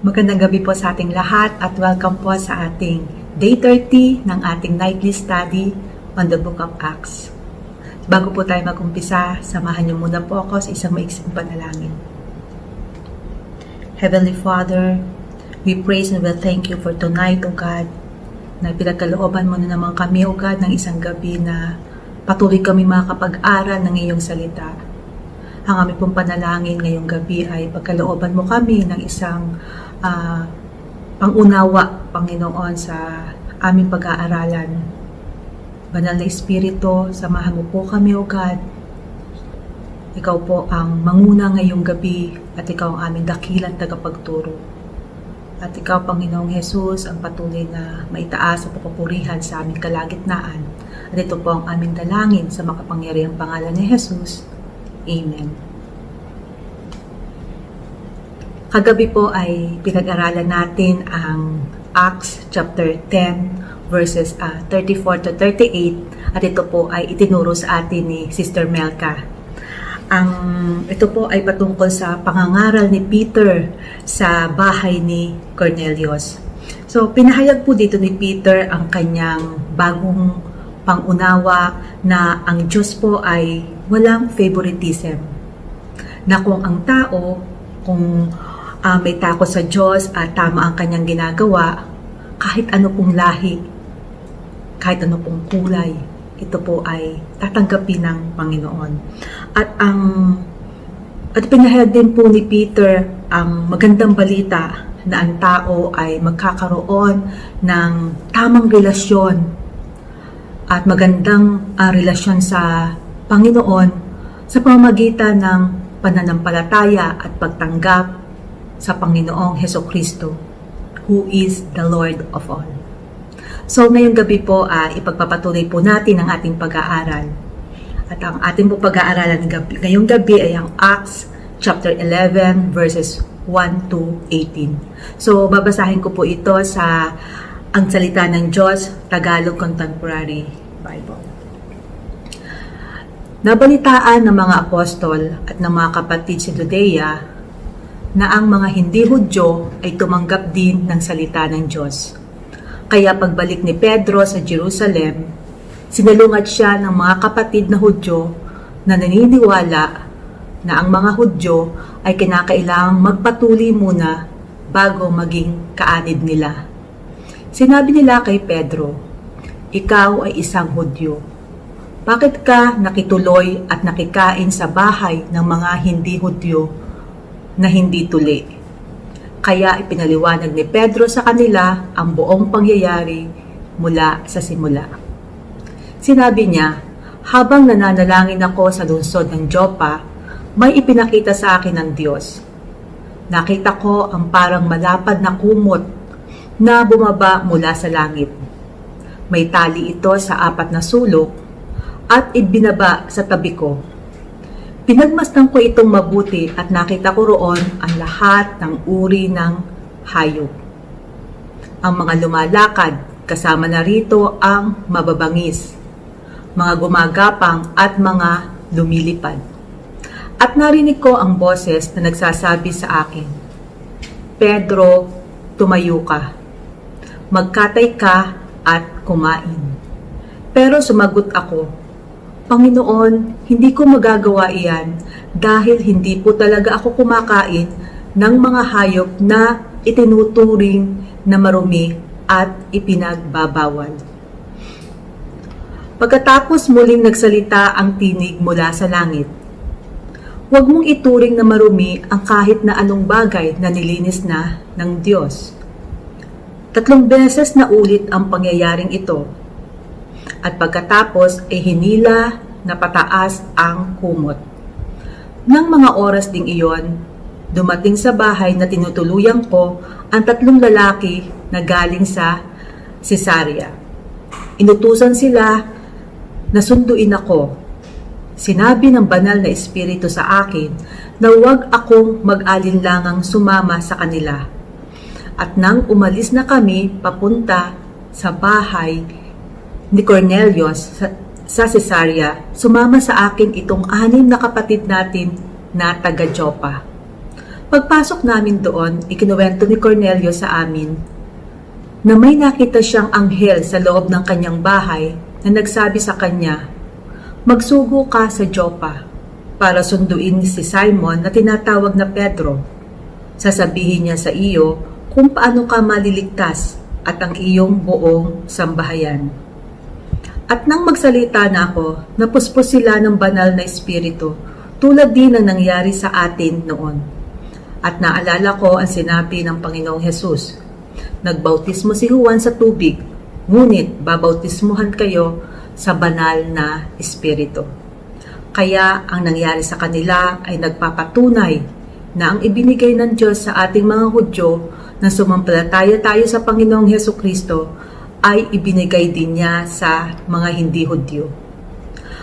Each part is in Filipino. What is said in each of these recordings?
Magandang gabi po sa ating lahat at welcome po sa ating Day 30 ng ating nightly study on the Book of Acts. Bago po tayo mag-umpisa, samahan niyo muna po ako sa isang maiksing panalangin. Heavenly Father, we praise and we thank you for tonight, O God, na pinagkalooban mo na naman kami, O God, ng isang gabi na patuloy kami makakapag-aral ng iyong salita. Ang aming pong panalangin ngayong gabi ay pagkalooban mo kami ng isang pangunawa, Panginoon, sa aming pag-aaralan. Banal na Espiritu, samahan mo po kami, O God. Ikaw po ang manguna ngayong gabi at ikaw ang aming dakilang tagapagturo. At ikaw, Panginoong Jesus, ang patuloy na maitaas at papupurihan sa aming kalagitnaan. At ito po ang aming dalangin sa makapangyarihang pangalan ni Jesus. Amen. Kagabi po ay pinag-aralan natin ang Acts chapter 10 verses 34 to 38 at ito po ay itinuro sa atin ni Sister Melka. Ito po ay patungkol sa pangangaral ni Peter sa bahay ni Cornelius. So pinahayag po dito ni Peter ang kanyang bagong pangunawa na ang Diyos po ay walang favoritism. Na kung ang tao, kung may takot sa Diyos at tama ang kanyang ginagawa, kahit ano pong lahi, kahit ano pong kulay, ito po ay tatanggapin ng Panginoon. At pinahayag din po ni Peter ang magandang balita na ang tao ay magkakaroon ng tamang relasyon at magandang relasyon sa Panginoon sa pamamagitan ng pananampalataya at pagtanggap sa Panginoong Hesukristo, who is the Lord of all. So ngayong gabi po, ipagpapatuloy po natin ang ating pag-aaral. At ang ating po pag-aaralan ngayong gabi ay ang Acts chapter 11 verses 1 to 18. So babasahin ko po ito sa ang salita ng Diyos, Tagalog Contemporary Bible. Nabalitaan ng mga apostol at ng mga kapatid sa Judea na ang mga hindi Hudyo ay tumanggap din ng salita ng Diyos. Kaya pagbalik ni Pedro sa Jerusalem, sinalungat siya ng mga kapatid na Hudyo na naniniwala na ang mga Hudyo ay kinakailangang magpatuli muna bago maging kaanib nila. Sinabi nila kay Pedro, "Ikaw ay isang Hudyo. Bakit ka nakituloy at nakikain sa bahay ng mga hindi Hudyo na hindi tuli?" Kaya ipinaliwanag ni Pedro sa kanila ang buong pangyayari mula sa simula. Sinabi niya, "Habang nananalangin ako sa lungsod ng Joppa, may ipinakita sa akin ng Diyos. Nakita ko ang parang malapad na kumot na bumaba mula sa langit. May tali ito sa 4 na sulok at ibinaba sa tabi ko. Pinagmasdan ko itong mabuti at nakita ko roon ang lahat ng uri ng hayop. Ang mga lumalakad, kasama na rito ang mababangis, mga gumagapang at mga lumilipad. At narinig ko ang boses na nagsasabi sa akin, 'Pedro, tumayo ka. Magkatay ka at kumain.' Pero sumagot ako, 'Panginoon, hindi ko magagawa iyan dahil hindi po talaga ako kumakain ng mga hayop na itinuturing na marumi at ipinagbabawal.' Pagkatapos muling nagsalita ang tinig mula sa langit, 'Huwag mong ituring na marumi ang kahit na anong bagay na nilinis na ng Diyos.' 3 beses na ulit ang pangyayaring ito. At pagkatapos ay hinila na pataas ang kumot. Nang mga oras ding iyon, dumating sa bahay na tinutuluyan ko ang 3 lalaki na galing sa Cesarea. Inutusan sila na sunduin ako. Sinabi ng banal na Espiritu sa akin na huwag akong mag-alinlangang sumama sa kanila. At nang umalis na kami papunta sa bahay ni Cornelius sa Cesarea, sumama sa akin itong 6 na kapatid natin na taga Joppa. Pagpasok namin doon, ikinuwento ni Cornelio sa amin na may nakita siyang anghel sa loob ng kanyang bahay na nagsabi sa kanya, "Magsugo ka sa Joppa para sunduin si Simon na tinatawag na Pedro. Sasabihin niya sa iyo kung paano ka maliligtas at ang iyong buong sambahayan." At nang magsalita na ako, napuspos sila ng banal na espiritu tulad din ng nangyari sa atin noon. At naalala ko ang sinabi ng Panginoong Hesus, "Nagbautismo si Juan sa tubig, ngunit babautismuhan kayo sa banal na espiritu." Kaya ang nangyari sa kanila ay nagpapatunay na ang ibinigay ng Diyos sa ating mga Hudyo na sumampalataya tayo sa Panginoong Hesukristo ay ibinigay din niya sa mga hindi Hudyo.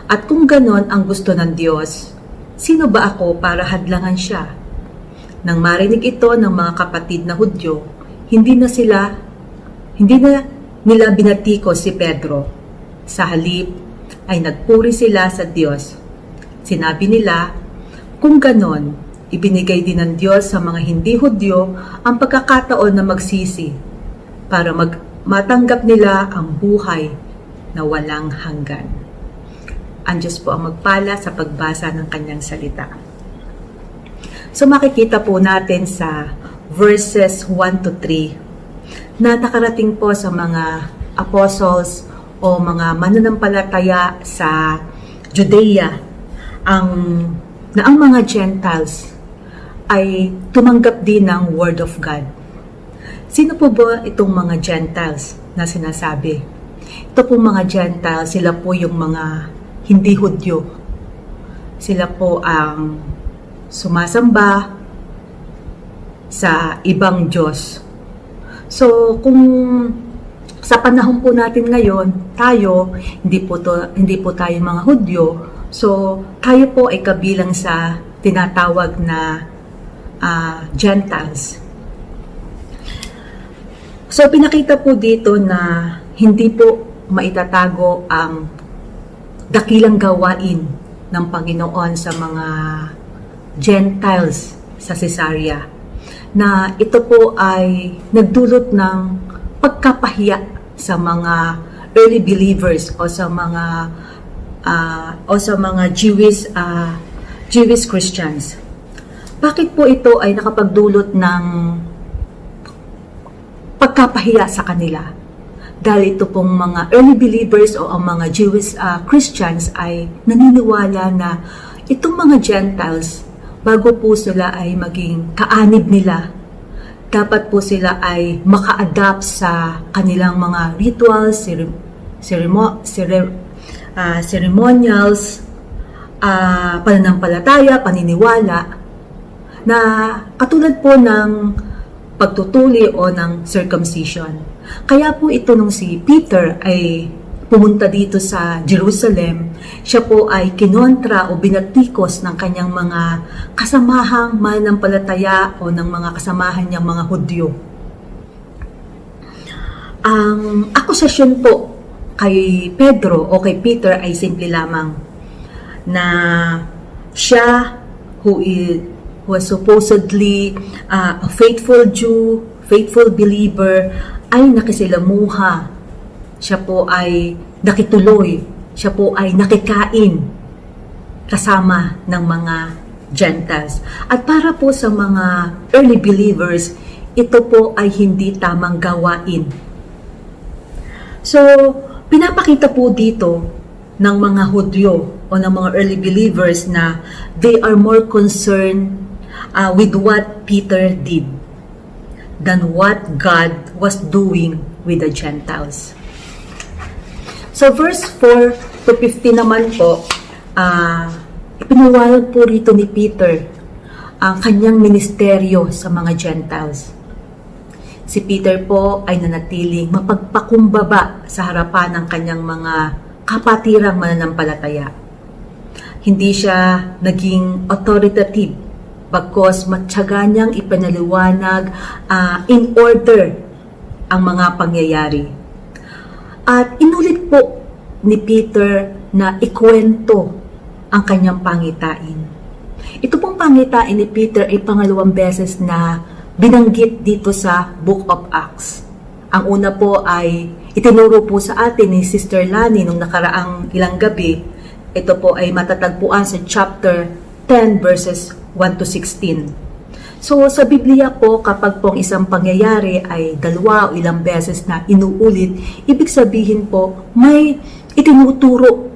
At kung ganon ang gusto ng Diyos, sino ba ako para hadlangan siya? Nang marinig ito ng mga kapatid na Hudyo, hindi na nila binatikos si Pedro. Sa halip ay nagpuri sila sa Diyos. Sinabi nila, kung ganon, ibinigay din ng Diyos sa mga hindi Hudyo ang pagkakataon na magsisi para matanggap nila ang buhay na walang hanggan. Ang Diyos po ang magpala sa pagbasa ng kanyang salita. So makikita po natin sa verses 1 to 3 na nakarating po sa mga apostles o mga mananampalataya sa Judea na ang mga Gentiles ay tumanggap din ng Word of God. Sino po ba itong mga Gentiles na sinasabi? Ito po mga Gentiles, sila po yung mga hindi Hudyo. Sila po ang sumasamba sa ibang Diyos. So, kung sa panahon po natin ngayon, tayo, hindi po tayo mga Hudyo, so tayo po ay kabilang sa tinatawag na Gentiles. So, pinakita po dito na hindi po maitatago ang dakilang gawain ng Panginoon sa mga Gentiles sa Caesarea, na ito po ay nagdulot ng pagkapahiya sa mga early believers o sa mga Jewish Christians. Bakit po ito ay nakapagdulot ng pagkapahiya sa kanila? Dahil ito pong mga early believers o ang mga Jewish Christians ay naniniwala na itong mga Gentiles, bago po sila ay maging kaanib nila, dapat po sila ay maka-adapt sa kanilang mga rituals, ceremonials, pananampalataya, paniniwala, na katulad po ng pagtutuli o ng circumcision. Kaya po ito nung si Peter ay pumunta dito sa Jerusalem, siya po ay kinontra o binatikos ng kanyang mga kasamahang mananampalataya o ng mga kasamahan niyang mga Hudyo. Ang akusasyon po kay Pedro o kay Peter ay simple lamang na siya who was supposedly a faithful Jew, faithful believer, ay nakisilamuha. Siya po ay nakituloy. Siya po ay nakikain kasama ng mga Gentiles. At para po sa mga early believers, ito po ay hindi tamang gawain. So, pinapakita po dito ng mga Hudyo o ng mga early believers na they are more concerned with what Peter did than what God was doing with the Gentiles. So verse 4 to 15 naman po, ipinawalad po rito ni Peter ang kanyang ministeryo sa mga Gentiles. Si Peter po ay nanatiling mapagpakumbaba sa harapan ng kanyang mga kapatirang mananampalataya. Hindi siya naging authoritative, bagkos matyaga niyang ipanaliwanag in order ang mga pangyayari. At inulit po ni Peter na ikwento ang kanyang pangitain. Ito pong pangitain ni Peter ay pangalawang beses na binanggit dito sa Book of Acts. Ang una po ay itinuro po sa atin ni Sister Lani nung nakaraang ilang gabi. Ito po ay matatagpuan sa chapter 10 verses 1 to 16. So sa Biblia po, kapag pong isang pangyayari ay dalawa o ilang beses na inuulit, ibig sabihin po may itinuturo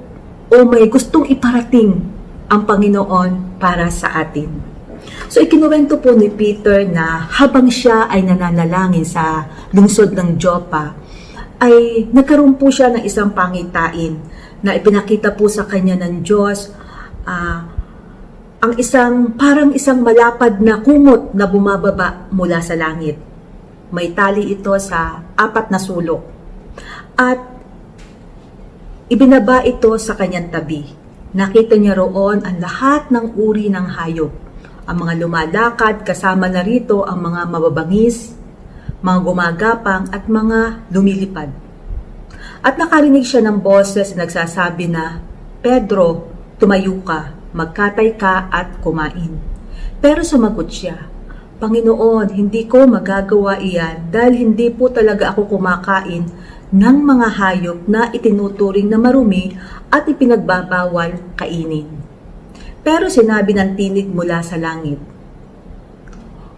o may gustong iparating ang Panginoon para sa atin. So ikinuwento po ni Peter na habang siya ay nananalangin sa lungsod ng Joppa, ay nagkaroon po siya ng isang pangitain na ipinakita po sa kanya ng Diyos ang parang isang malapad na kumot na bumababa mula sa langit. May tali ito sa 4 na sulok. At ibinaba ito sa kanyang tabi. Nakita niya roon ang lahat ng uri ng hayop. Ang mga lumalakad, kasama na rito ang mga mababangis, mga gumagapang at mga lumilipad. At nakarinig siya ng boses na nagsasabi na, "Pedro, tumayo ka, magkatay ka at kumain." Pero sumagot siya, "Panginoon, hindi ko magagawa iyan dahil hindi po talaga ako kumakain ng mga hayop na itinuturing na marumi at ipinagbabawal kainin." Pero sinabi ng tinig mula sa langit,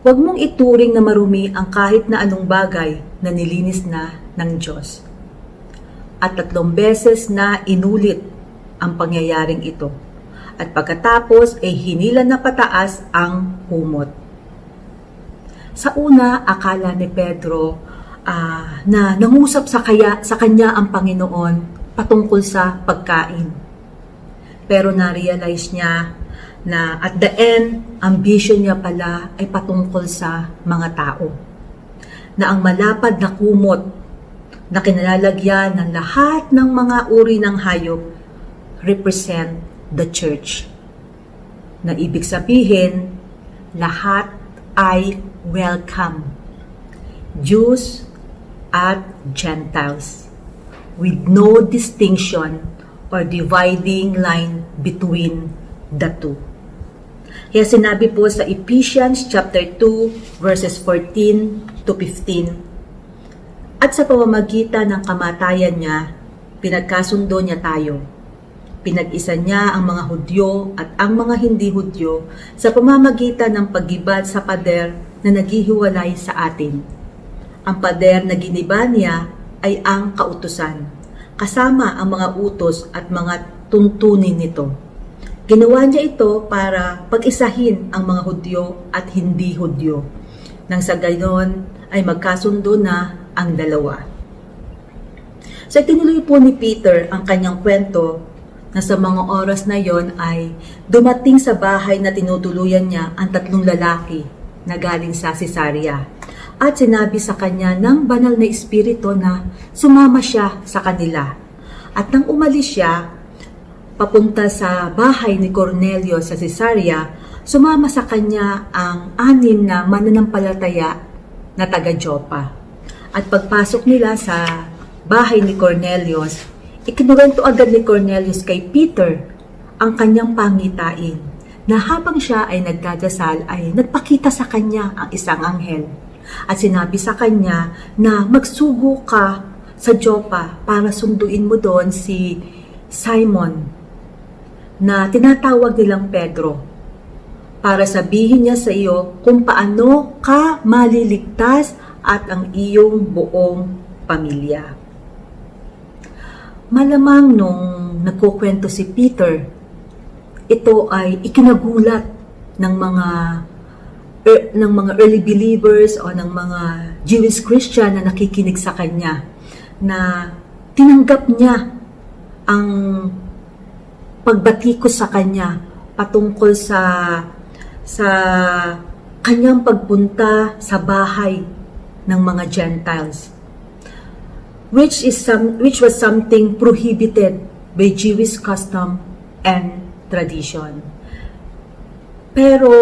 "Huwag mong ituring na marumi ang kahit na anong bagay na nilinis na ng Diyos." At 3 beses na inulit ang pangyayaring ito. At pagkatapos ay hinila na pataas ang kumot. Sa una, akala ni Pedro na nangusap sa kanya ang Panginoon patungkol sa pagkain. Pero na-realize niya na at the end, ambition niya pala ay patungkol sa mga tao. Na ang malapad na kumot na kinalalagyan ng lahat ng mga uri ng hayop represent the church. Na ibig sabihin, lahat ay welcome. Jews at Gentiles, with no distinction or dividing line between the two. Kaya sinabi po sa Ephesians chapter 2 verses 14 to 15, "At sa pamamagitan ng kamatayan niya, pinagkasundo niya tayo. Pinag-isa niya ang mga Hudyo at ang mga hindi Hudyo sa pamamagitan ng paggibad sa pader na naghihiwalay sa atin. Ang pader na giniba niya ay ang kautusan, kasama ang mga utos at mga tuntunin nito. Ginawa niya ito para pag-isahin ang mga Hudyo at hindi Hudyo, nang sa gayon ay magkasundo na ang dalawa." So tinuloy po ni Peter ang kanyang kwento na sa mga oras na yon ay dumating sa bahay na tinutuluyan niya ang 3 lalaki na galing sa Cesarea. At sinabi sa kanya ng banal na espiritu na sumama siya sa kanila. At nang umalis siya, papunta sa bahay ni Cornelio sa Cesarea, sumama sa kanya ang 6 na mananampalataya na taga-Joppa. At pagpasok nila sa bahay ni Cornelius, ikinuwento agad ni Cornelius kay Peter ang kanyang pangitain na habang siya ay nagdadasal ay nagpakita sa kanya ang isang anghel. At sinabi sa kanya na magsugo ka sa Joppa para sunduin mo doon si Simon na tinatawag nilang Pedro, para sabihin niya sa iyo kung paano ka maliligtas at ang iyong buong pamilya. Malamang nung nagkukwento si Peter, ito ay ikinagulat ng mga early believers o ng mga Jewish Christian na nakikinig sa kanya, na tinanggap niya ang pagbatikos sa kanya patungkol sa kanyang pagpunta sa bahay ng mga Gentiles, which was something prohibited by Jewish custom and tradition. Pero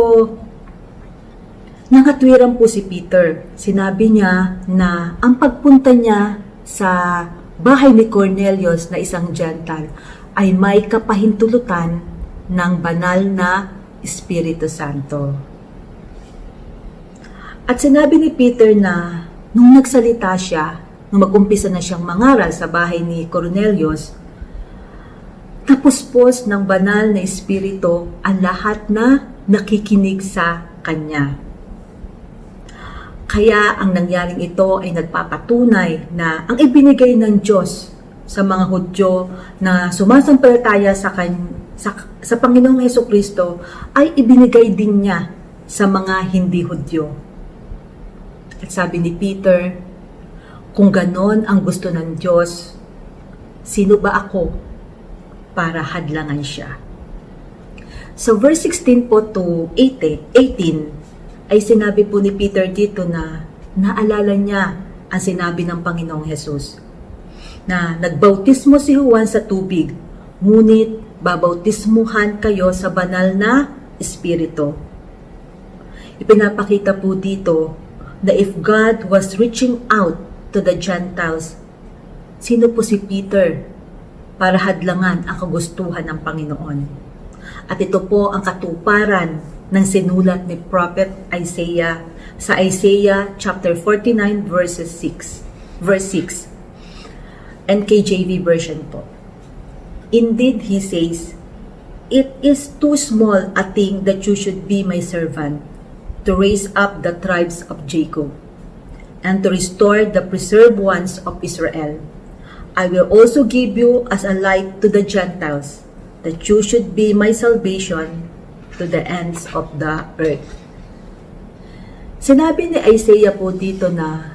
nangatwiran po si Peter. Sinabi niya na ang pagpunta niya sa bahay ni Cornelius na isang Gentile ay may kapahintulutan ng banal na Espiritu Santo. At sinabi ni Peter na nung nagsalita siya, nung mag-umpisa na siyang mangaral sa bahay ni Cornelius, tapuspos ng banal na Espiritu ang lahat na nakikinig sa kanya. Kaya ang nangyaring ito ay nagpapatunay na ang ibinigay ng Diyos sa mga Hudyo na sumasampalataya sa Panginoong Hesukristo ay ibinigay din niya sa mga hindi Hudyo. At sabi ni Peter, kung ganon ang gusto ng Diyos, sino ba ako para hadlangan siya? So verse 16 po to 18 ay sinabi po ni Peter dito na naalala niya ang sinabi ng Panginoong Hesus na nagbautismo si Juan sa tubig, ngunit babautismuhan kayo sa banal na Espiritu. Ipinapakita po dito na if God was reaching out to the Gentiles, sino po si Peter para hadlangan ang kagustuhan ng Panginoon? At ito po ang katuparan ng sinulat ni Prophet Isaiah sa Isaiah chapter 49 verse 6. NKJV version po. Indeed, he says, "It is too small a thing that you should be my servant, to raise up the tribes of Jacob, and to restore the preserved ones of Israel. I will also give you as a light to the Gentiles, that you should be my salvation to the ends of the earth." Sinabi ni Isaiah po dito na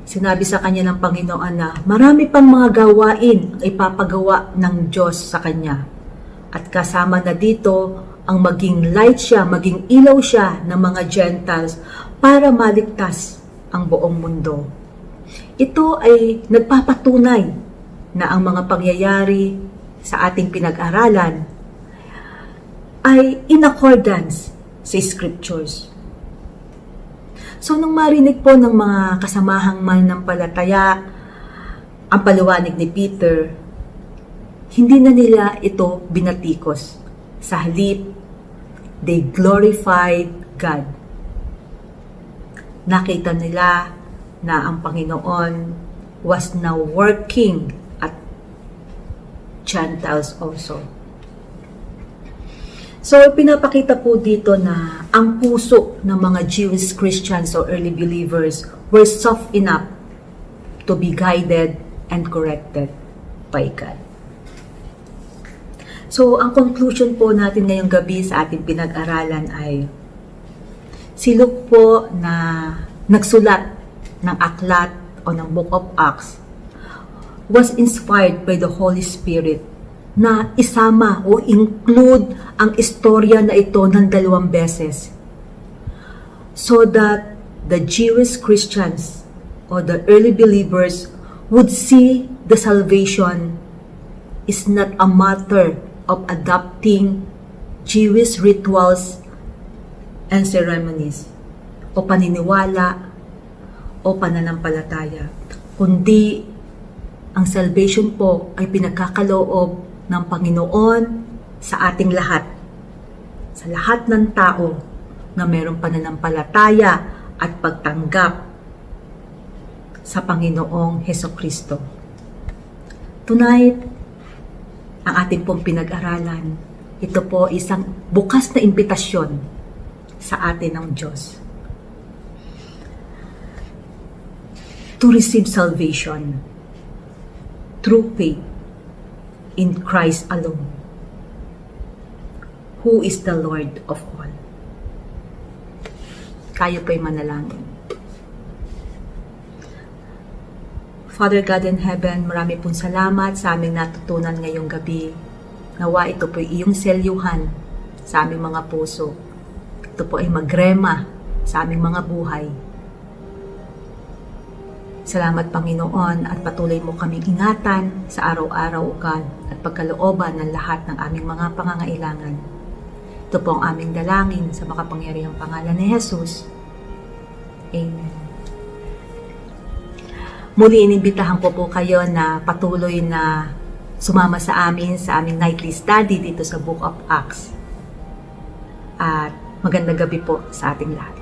sinabi sa kanya ng Panginoon na marami pang mga gawain ang ipapagawa ng Diyos sa kanya. At kasama na dito ang maging light siya, maging ilaw siya ng mga Gentiles para maligtas ang buong mundo. Ito ay nagpapatunay na ang mga pangyayari sa ating pinag-aralan ay in accordance sa Scriptures. So, nung marinig po ng mga kasamahang mananampalataya ang paliwanag ni Peter, hindi na nila ito binatikos. Sa halip, they glorified God. Nakita nila na ang Panginoon was now working at Gentiles also. So, pinapakita po dito na ang puso ng mga Jewish Christians or early believers were soft enough to be guided and corrected by God. So, ang conclusion po natin ngayong gabi sa ating pinag-aralan ay si Luke po na nagsulat ng aklat o ng Book of Acts was inspired by the Holy Spirit na isama o include ang istorya na ito ng 2 beses so that the Jewish Christians or the early believers would see the salvation is not a matter of adopting Jewish rituals and ceremonies o paniniwala o pananampalataya, kundi ang salvation po ay pinagkakaloob ng Panginoon sa ating lahat, sa lahat ng tao na mayroong pananampalataya at pagtanggap sa Panginoong Hesukristo. Tonight, ang ating pong pinag-aralan, ito po isang bukas na imbitasyon sa atin ng Diyos to receive salvation through faith in Christ alone, who is the Lord of all. Kayo po'y manalangin. Father God in heaven, marami pong salamat sa aming natutunan ngayong gabi. Nawa ito po'y iyong selyuhan sa aming mga puso. Ito po ay magrema sa aming mga buhay. Salamat Panginoon at patuloy mo kaming ingatan sa araw-araw God at pagkalooban ng lahat ng aming mga pangangailangan. Ito po ang aming dalangin sa makapangyarihang pangalan ni Jesus. Amen. Muli inimbitahan ko po kayo na patuloy na sumama sa aming nightly study dito sa Book of Acts. at magandang gabi po sa ating lahat.